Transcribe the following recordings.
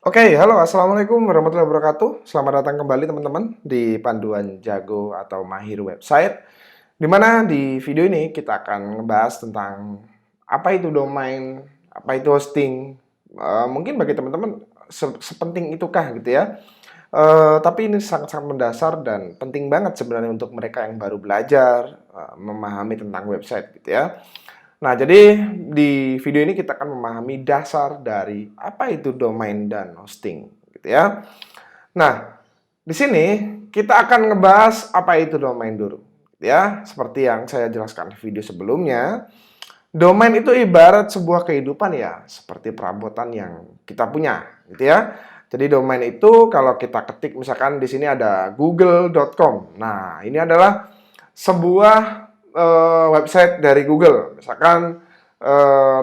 Oke, halo, assalamualaikum warahmatullahi wabarakatuh. Selamat datang kembali teman-teman di Panduan Jago atau Mahir Website. Di mana di video ini kita akan ngebahas tentang apa itu domain, apa itu hosting. Mungkin bagi teman-teman sepenting itukah gitu ya. Tapi ini sangat-sangat mendasar dan penting banget sebenarnya untuk mereka yang baru belajar memahami tentang website gitu ya. Nah, jadi di video ini kita akan memahami dasar dari apa itu domain dan hosting, gitu ya. Nah, di sini kita akan ngebahas apa itu domain dulu, gitu ya. Seperti yang saya jelaskan di video sebelumnya, domain itu ibarat sebuah kehidupan ya, seperti perabotan yang kita punya, gitu ya. Jadi domain itu kalau kita ketik misalkan di sini ada google.com. Nah, ini adalah sebuah website dari Google. Misalkan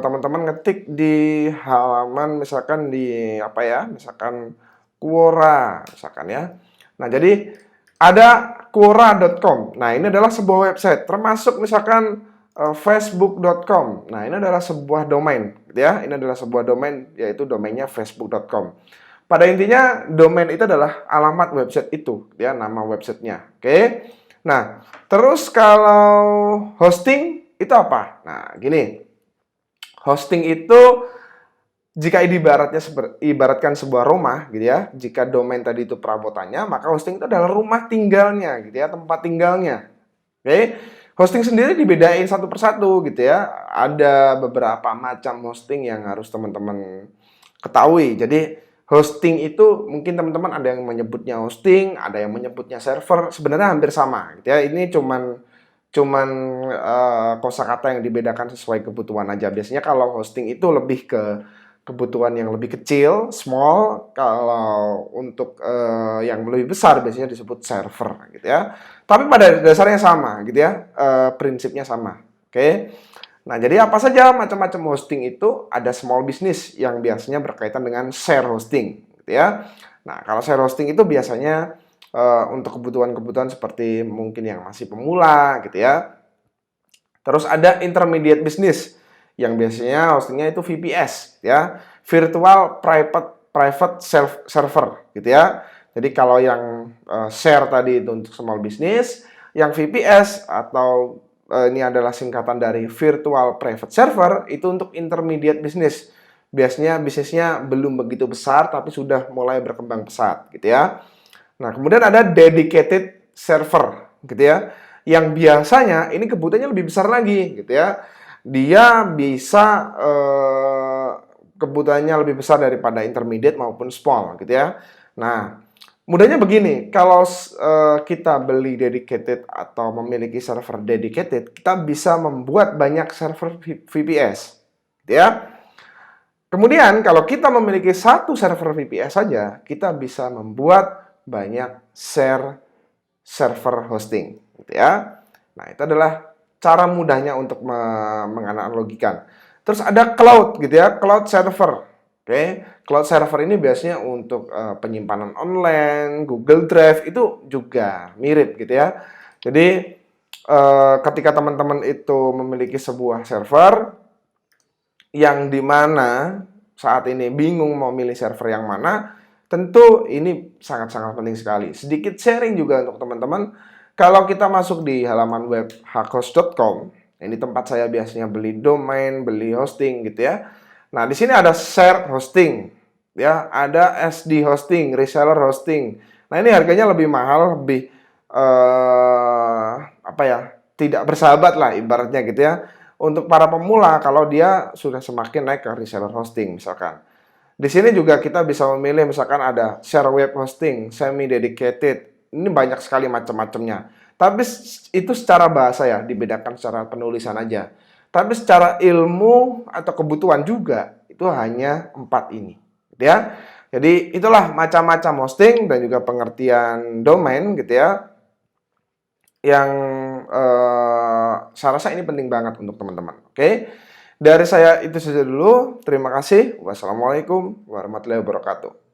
teman-teman ngetik di halaman misalkan di apa ya? Misalkan Quora misalkan ya. Nah, jadi ada quora.com. Nah, ini adalah sebuah website termasuk misalkan facebook.com. Nah, ini adalah sebuah domain gitu ya. Ini adalah sebuah domain yaitu domainnya facebook.com. Pada intinya domain itu adalah alamat website itu, ya, nama websitenya. Oke. Nah, terus kalau hosting itu apa? Nah, gini. Hosting itu jika ibaratkan sebuah rumah gitu ya. Jika domain tadi itu perabotannya, maka hosting itu adalah rumah tinggalnya gitu ya, tempat tinggalnya. Oke. Hosting sendiri dibedain satu persatu gitu ya. Ada beberapa macam hosting yang harus teman-teman ketahui. Jadi hosting itu mungkin teman-teman ada yang menyebutnya hosting, ada yang menyebutnya server, sebenarnya hampir sama gitu ya. Ini cuman cuman kosakata yang dibedakan sesuai kebutuhan aja. Biasanya kalau hosting itu lebih ke kebutuhan yang lebih kecil, small. Kalau untuk yang lebih besar biasanya disebut server gitu ya. Tapi pada dasarnya sama gitu ya, prinsipnya sama. Oke. Nah, jadi apa saja macam-macam hosting itu? Ada small business yang biasanya berkaitan dengan share hosting gitu ya. Nah, kalau share hosting itu biasanya untuk kebutuhan-kebutuhan seperti mungkin yang masih pemula gitu ya. Terus ada intermediate business yang biasanya hostingnya itu VPS ya, virtual private server gitu ya. Jadi kalau yang share tadi itu untuk small business, yang VPS atau ini adalah singkatan dari virtual private server itu untuk intermediate business. Biasanya bisnisnya belum begitu besar tapi sudah mulai berkembang pesat gitu ya. Nah, kemudian ada dedicated server gitu ya. Yang biasanya ini kebutuhannya lebih besar lagi gitu ya. Dia bisa kebutuhannya lebih besar daripada intermediate maupun small gitu ya. Nah, mudahnya begini, kalau kita beli dedicated atau memiliki server dedicated, kita bisa membuat banyak server VPS gitu ya. Kemudian kalau kita memiliki satu server VPS saja, kita bisa membuat banyak server hosting, gitu ya. Nah, itu adalah cara mudahnya untuk menganalogikan. Terus ada cloud, gitu ya, cloud server. Oke, cloud server ini biasanya untuk penyimpanan online, Google Drive itu juga mirip, gitu ya. Jadi ketika teman-teman itu memiliki sebuah server yang dimana saat ini bingung mau milih server yang mana, tentu ini sangat-sangat penting sekali. Sedikit sharing juga untuk teman-teman, kalau kita masuk di halaman web hakhost.com, ini tempat saya biasanya beli domain, beli hosting gitu ya. Nah, di sini ada shared hosting, ya, ada SD hosting, reseller hosting. Nah, ini harganya lebih mahal, lebih apa ya? Tidak bersahabat lah ibaratnya gitu ya. Untuk para pemula kalau dia sudah semakin naik ke reseller hosting misalkan. Di sini juga kita bisa memilih misalkan ada share web hosting, semi dedicated. Ini banyak sekali macam-macamnya. Tapi itu secara bahasa ya, dibedakan secara penulisan aja. Tapi secara ilmu atau kebutuhan juga itu hanya 4 ini, gitu ya. Jadi itulah macam-macam hosting dan juga pengertian domain gitu ya, yang saya rasa ini penting banget untuk teman-teman. Oke, dari saya itu saja dulu. Terima kasih. Wassalamualaikum warahmatullahi wabarakatuh.